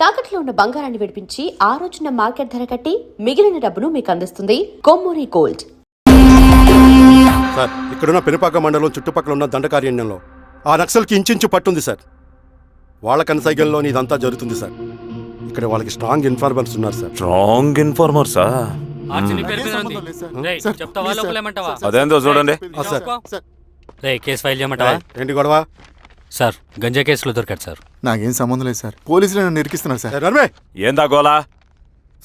తాకట్లో ఉన్న బంగారాన్ని విడిపించి ఆ రోజున మార్కెట్ ధర కట్టి మిగిలిన డబ్బును మీకు అందిస్తుంది కొమ్మూరి గోల్డ్. సార్, ఇక్కడున్న పెనుపాక మండలం చుట్టుపక్కల ఉన్న దండకారణ్యంలో ఆ నక్సల్కి ఇంచుంచు పట్టుంది సార్. వాళ్ళ కనసైగల్లో ఇదంతా జరుగుతుంది సార్. ఇక్కడ వాళ్ళకి స్ట్రాంగ్ ఇన్ఫార్మర్స్ ఉన్నారు సార్. స్ట్రాంగ్ ఇన్ఫార్మర్సా? అదేందో చూడండి. కేసు ఫైల్ చేయమంటావా? ఏంటి గొడవ సార్, గంజా కేసులో దొరికాడు సార్. నాకేం సంబంధం లేదు సార్. పోలీసులు నన్ను ఇరికిస్తున్నారు సార్. రమ్మే ఏందా గోలా?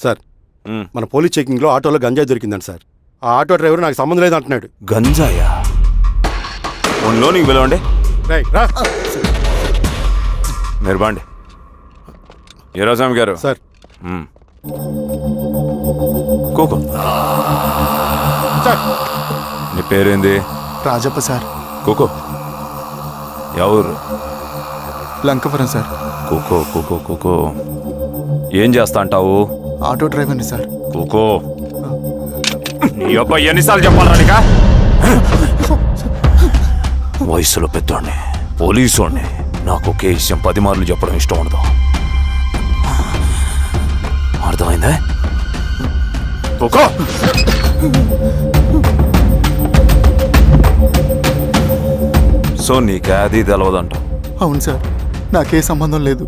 సార్, మన పోలీస్ చెకింగ్ లో ఆటోలో గంజాయి దొరికిందండి సార్. ఆ ఆటో డ్రైవర్ నాకు సంబంధం లేదు అంటున్నాడు. గంజాయా? లోనికి పిలవండి. మీరు బాండి. ఈరోజామి గారు సార్. కూకో. నీ పేరేంది? రాజప్ప సార్. కూకో. ఎవరు? లంకపురం సార్. కూకో కూకో కూకో. ఏం చేస్తా అంటావు? ఆటో డ్రైవర్ని సార్. కూకో. నీ అబ్బాయి ఎన్నిసార్లు చెప్పాలనికా? వయసులో పెద్దోడిని, పోలీసోడిని, నాకు ఒకే విషయం 10 మార్లు చెప్పడం ఇష్టం ఉండదు. అర్థమైందా? కూకో. సో నీకు అది తెలవదంట? అవును సార్, నాకే సంబంధం లేదు.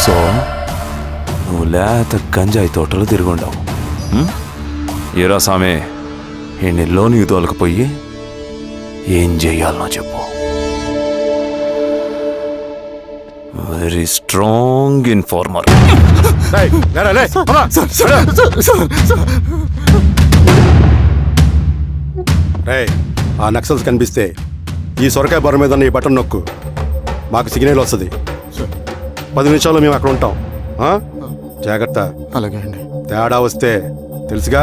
సో నువ్వు లేత గంజాయి తోటలు తిరుగుండావు. ఏరా సామే, ఈ లోనికి తోలకపోయి ఏం చెయ్యాలనో చెప్పు. Very strong informer. ఆ నక్సల్స్ కనిపిస్తే ఈ సొరకాయ బొర మీద ఈ బటన్ నొక్కు, మాకు సిగ్నల్ వస్తుంది. 10 నిమిషాల్లో మేము అక్కడ ఉంటాం. జాగ్రత్త. అలాగే అండి. తేడా వస్తే తెలుసుగా.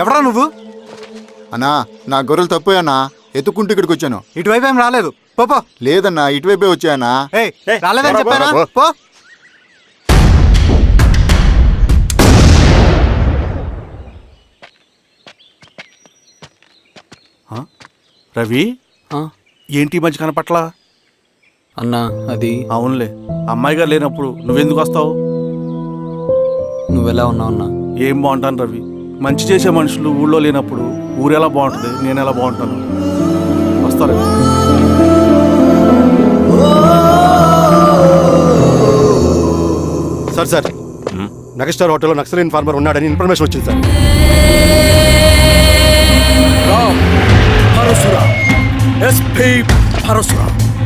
ఎవరా నువ్వు? అన్నా, నా గొర్రెలు తప్పోయన్నా, ఎత్తుకుంటూ ఇక్కడికి వచ్చాను. ఇటువైపు ఏం రాలేదు. పో. లేదన్నా, ఇటువైపే వచ్చాయన్నా. రాలేదని చెప్పానా? పో. రవి, ఏంటి ఈ మధ్య కనపట్ల? అన్నా అది అవునులే, అమ్మాయి గారు లేనప్పుడు నువ్వెందుకు వస్తావు? నువ్వెలా ఉన్నావు అన్నా? ఏం బాగుంటాను రవి, మంచి చేసే మనుషులు ఊళ్ళో లేనప్పుడు ఊరు ఎలా బాగుంటుంది, నేను ఎలా బాగుంటాను? వస్తారా? సార్ సార్, నగస్టార్ హోటల్లో నక్సల్ ఇన్ఫార్మర్ ఉన్నాడని ఇన్ఫర్మేషన్ వచ్చింది సార్.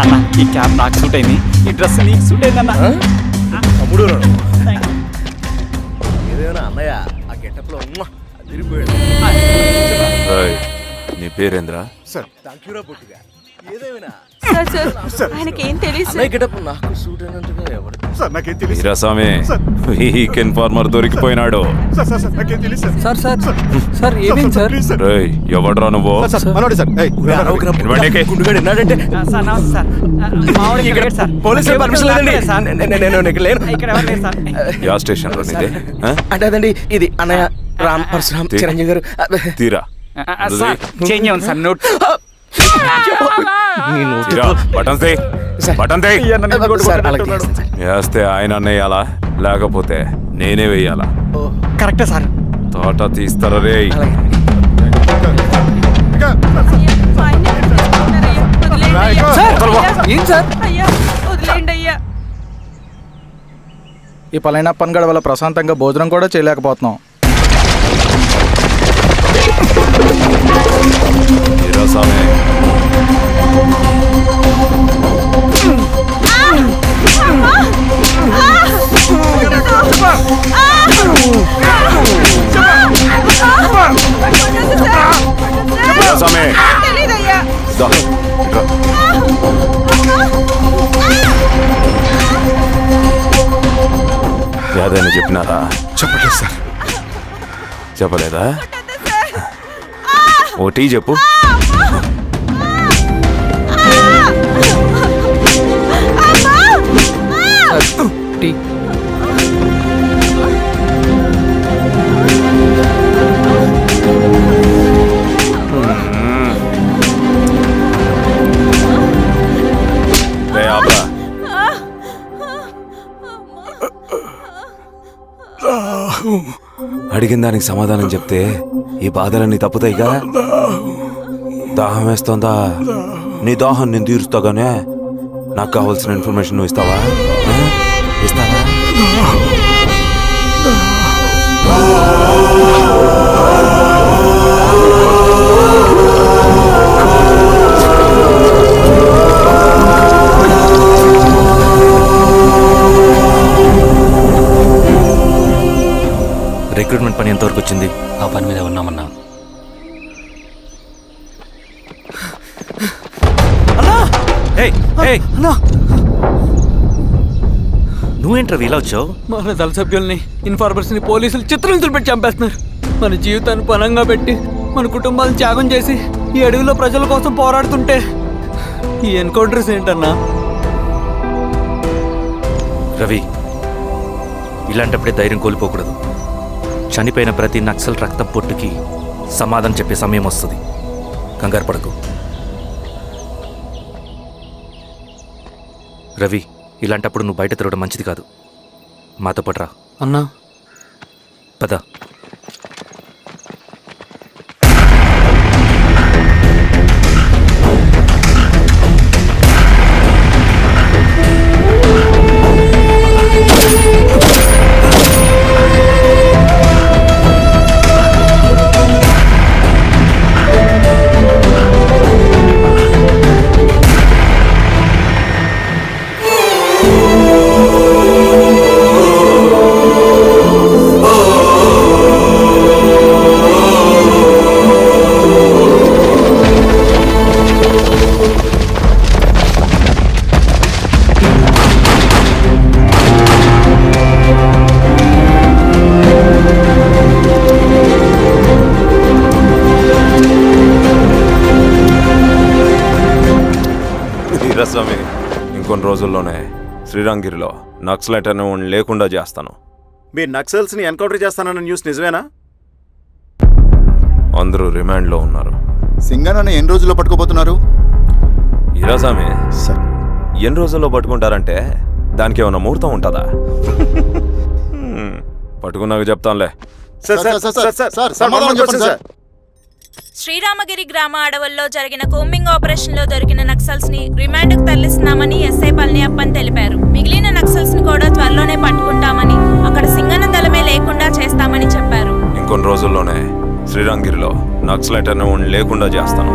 అన్న, ఈ క్యాప్ నాకు సూట్ అయింది, ఈ డ్రెస్ నీకు సూట్ అయింది అన్న. నీ పేరేంద్రా? Week informer దొరికిపోయినాడు. ఎవడ్రా నువ్వు? యా స్టేషన్ లో అంటే అదండి, ఇది అన్నయ్య రామ్ పరశురామ్ చిరంజీవి గారు. తీరా వేస్తే ఆయన అన్నయ్యాలా, లేకపోతే నేనే వెయ్యాలా? కరెక్టే సార్. తోట తీస్తారా రే? ఈ పలైన పనిగడ వల్ల ప్రశాంతంగా భోజనం కూడా చేయలేకపోతున్నాం. దా, ఇట్రా. యాదయ్య చెప్పినారా? చెప్పట్లేదు సార్. చెప్పలేదా? ఓ టీ చెప్పు. టీ. రే ఆపరా. అడిగిన దానికి సమాధానం చెప్తే ఈ బాధలన్నీ తప్పుతాయిగా. దాహం వేస్తోందా? నీ దాహం నేను తీరుస్తాగానే నాకు కావాల్సిన ఇన్ఫర్మేషన్ నువ్వు ఇస్తావా? ఇస్తావా? రిక్రూట్మెంట్ పని ఎంతవరకు వచ్చింది? ఆ పని మీద ఉన్నామన్నా. నువ్వేంట్రా ఇలా వచ్చావు? మన దళ సభ్యుల్ని ఇన్ఫార్మర్స్ని పోలీసులు చిత్రహింసలు పెట్టి చంపేస్తున్నారు. మన జీవితాన్ని పణంగా పెట్టి మన కుటుంబాలను త్యాగం చేసి ఈ అడవిలో ప్రజల కోసం పోరాడుతుంటే ఈ ఎన్కౌంటర్స్ ఏంటన్నా? రవి, ఇలాంటప్పుడే ధైర్యం కోల్పోకూడదు. చనిపోయిన ప్రతి నక్సల్ రక్తం పొట్టుకి సమాధానం చెప్పే సమయం వస్తుంది. కంగారు పడకు రవి. ఇలాంటప్పుడు నువ్వు బయట తిరగడం మంచిది కాదు. మాతో పాటు రా. అన్నా పద. స్వామి, ఇంకొన్ని రోజుల్లోనే శ్రీరంగిరిలో నక్సలైట్ అనే లేకుండా చేస్తాను. మీరు నక్సల్స్ని ఎన్కౌంటర్ చేస్తానన్న న్యూస్ నిజమేనా? అందరూ రిమాండ్లో ఉన్నారు. సింగనన్న ఎన్ని రోజుల్లో పట్టుకోబోతున్నారు? ఈరాస్వామి, ఎన్ని రోజుల్లో పట్టుకుంటారంటే దానికి ఏమైనా ముహూర్తం ఉంటుందా? పట్టుకున్నాక చెప్తానులే. సమాధానం చెప్పండి సార్. శ్రీరామగిరి గ్రామ అడవుల్లో జరిగిన కోంబింగ్ ఆపరేషన్ లో దొరికిన నక్సల్స్ ని రిమాండ్ కు తరలిస్తున్నామని ఎస్ఐ పళనియప్పన్ తెలిపారు. మిగిలిన నక్సల్స్ ని కూడా త్వరలోనే పట్టుకుంటామని, అక్కడ సింగన్న దళమే లేకుండా చేస్తామని చెప్పారు. ఇంకొన్ని రోజుల్లోనే శ్రీరంగిరిలో నక్సలైట్ అనే లేకుండా చేస్తాను.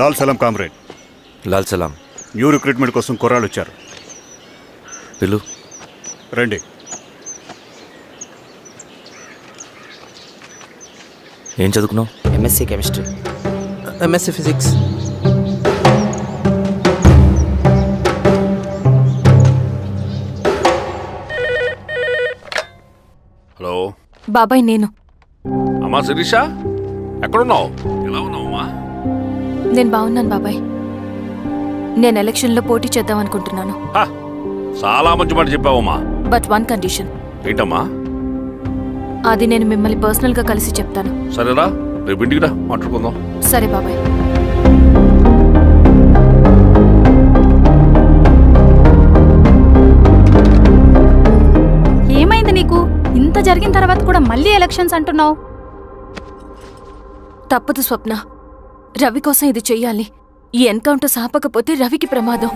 లాల్ సలాం కామ్రేడ్. లాల్ సలాం. న్యూ రిక్రూట్మెంట్ కోసం కుర్రాళ్ళు వచ్చారు. పిలు. రండి. ఏం చదువుకున్నావు? MSc chemistry. MSc physics. Hello బాబాయ్, నేను. అమ్మా శిరీష, ఎక్కడున్నావు? ఎలా ఉన్నావమ్మా? నేను బాగున్నాను బాబాయ్. నేను ఎలక్షన్లో పోటీ చేద్దాం అనుకుంటున్నాను. చాలా మంచి మాట చెప్పావమ్మా. But one condition. ఏంటమ్మా? అది నేను మిమ్మల్ని పర్సనల్గా కలిసి చెప్తాను. సరేరా, రేపు ఇంటికి రా, మాట్లాడుకుందాం. సరే బాబాయ్. ఏమైంది నీకు? ఇంత జరిగిన తర్వాత కూడా మళ్ళీ ఎలక్షన్స్ అంటున్నావు? తప్పదు స్వప్న. రవి కోసం ఇది చెయ్యాలి. ఈ ఎన్కౌంటర్స్ ఆపకపోతే రవికి ప్రమాదం.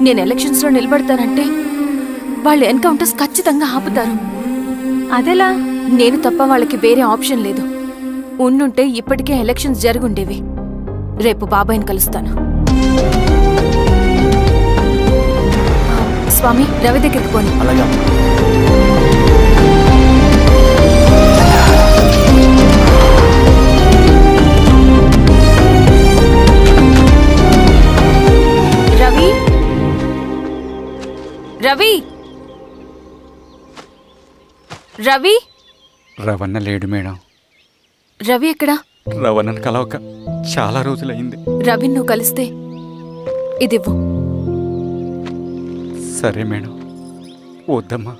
నేను ఎలక్షన్స్లో నిలబడతానంటే వాళ్ళు ఎన్కౌంటర్స్ ఖచ్చితంగా ఆపుతారు. అదెలా? నేను తప్ప వాళ్ళకి వేరే ఆప్షన్ లేదు. ఉండుంటే ఇప్పటికే ఎలక్షన్స్ జరుగుండేవి. రేపు బాబాయ్ని కలుస్తాను. స్వామి, రవి దగ్గరికి పోని. అలాగా. రవి రవి రవణ లేడు మేడం. రవి ఎక్కడా? రవణను కలవక చాలా రోజులైంది. రవి నువ్వు కలిస్తే ఇదివ్వు. సరే మేడం. వద్దమ్మా.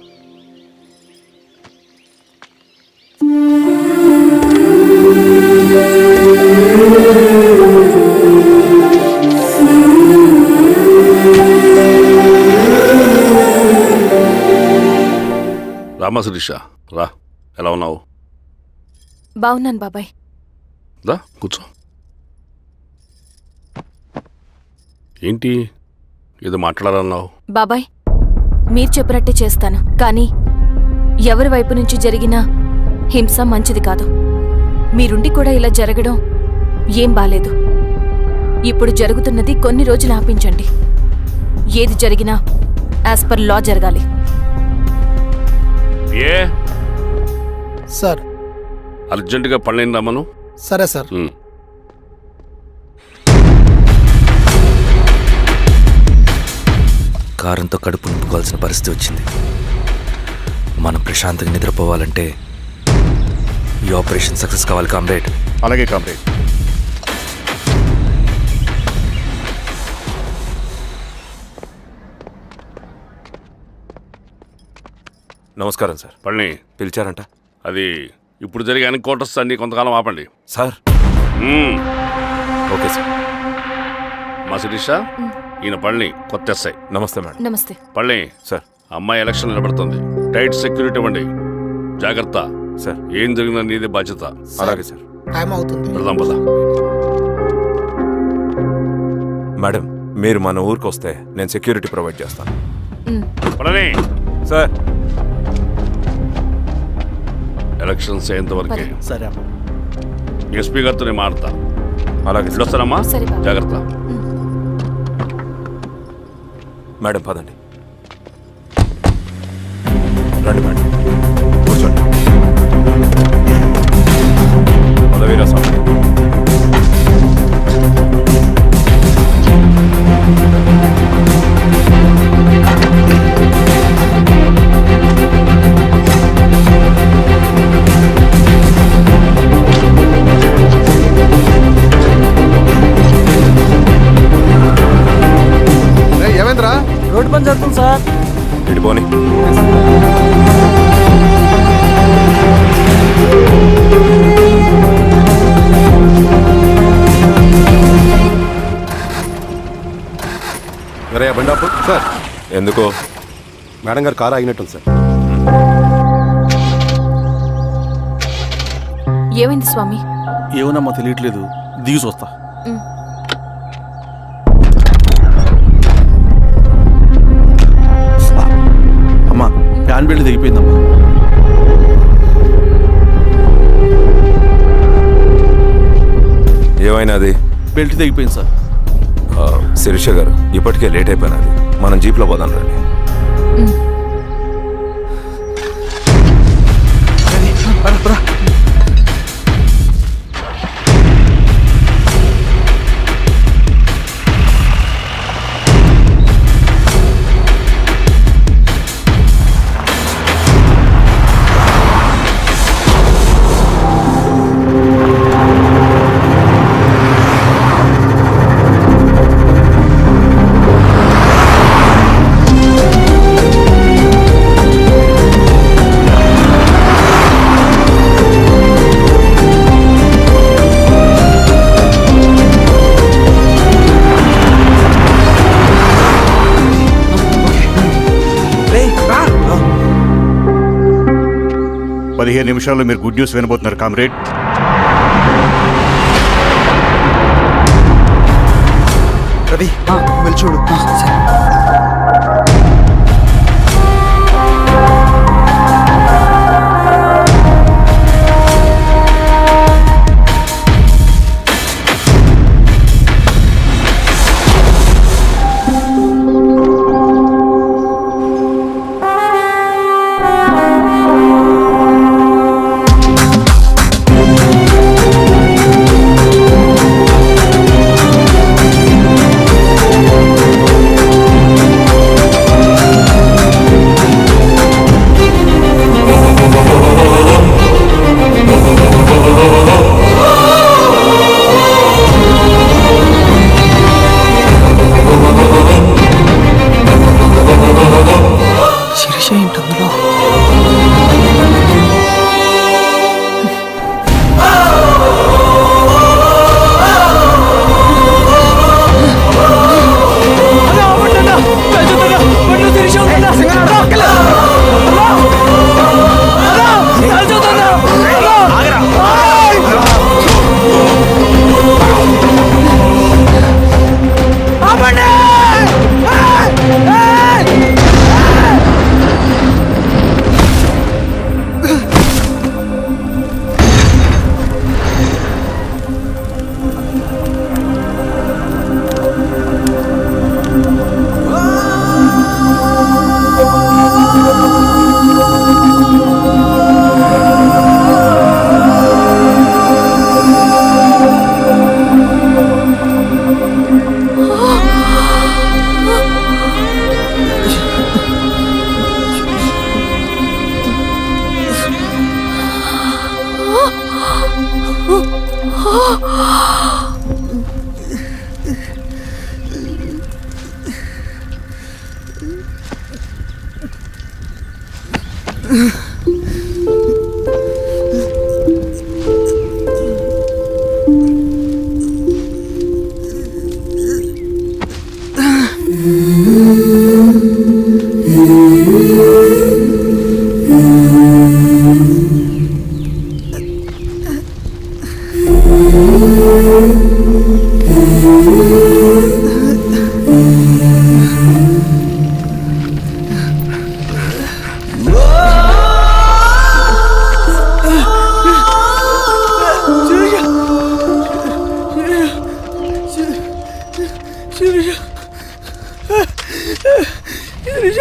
రామా శిరీష రా, ఎలా ఉన్నావు? బాగున్నాను బాబాయ్. దా కూర్చో. ఏంటి ఏదో మాట్లాడాలన్నావు? బాబాయ్ మీరు చెప్పినట్టే చేస్తాను, కానీ ఎవరి వైపు నుంచి జరిగిన హింస మంచిది కాదు. మీరుండి కూడా ఇలా జరగడం ఏం బాలేదు. ఇప్పుడు జరుగుతున్నది కొన్ని రోజులు ఆపించండి. ఏది జరిగినా యాజ్ పర్ లా జరగాలి. ఏ సార్. అర్జెంటుగా పళ్ళని రమ్మను. సరే సార్. కారంతో కడుపు నింపుకోవాల్సిన పరిస్థితి వచ్చింది. మనం ప్రశాంతంగా నిద్రపోవాలంటే ఈ ఆపరేషన్ సక్సెస్ కావాలి కామ్రేడ్. అలాగే కామ్రేడ్. నమస్కారం సార్. పళ్ళని పిలిచారంట? అది ఇప్పుడు జరిగే ఎన్కౌంటర్స్ అన్ని కొంతకాలం ఆపండి సార్. Okay sir. మా శిరీష, ఈయన పళ్ళని కొత్త ఎస్ఐ. నమస్తే మేడం. నమస్తే. పళ్ళని సార్. అమ్మాయి ఎలక్షన్ నిలబడుతుంది. టైట్ సెక్యూరిటీ ఇవ్వండి. జాగ్రత్త సార్. ఏం జరిగిందో నీదే బాధ్యత. అలాగే సార్. టైం అవుతుంది. వెళ్దాం పద. మేడం మీరు మన ఊరికి వస్తే నేను సెక్యూరిటీ ప్రొవైడ్ చేస్తాను. పళ్ళని సార్. ఎలక్షన్స్ అయ్యేంత వరకే. సరే అమ్మా. ఎస్పీ గారితో నేను మాడతా. అలాగే సార్. వస్తానమ్మా. సరే బాబు. జాగ్రత్త. మేడం పదండి. రండి మేడం, కూర్చోండి. పదవీరా స్వామి. ఏమైందిరా? రోడ్డు పని జరుగుతుంది సార్. ఇటు పోనీ. అరే బండాపు సార్. ఎందుకో? మేడం గారు కారు ఆగినట్టుంది సార్. ఏమైంది స్వామి? ఏమోనమ్మా తెలియట్లేదు. దిగి చూస్తా. అమ్మా ఫ్యాన్ బెల్ట్ తెగిపోయిందమ్మా. ఏమైనాది? బెల్ట్ తెగిపోయింది సార్. శిరీష గారు ఇప్పటికే లేట్ అయిపోయినది. మనం జీప్లో పోదాం రండి. నిమిషాల్లో మీరు గుడ్ న్యూస్ వినబోతున్నారు కామ్రేడ్. రవి వెళ్ళి చూడు. శిరీష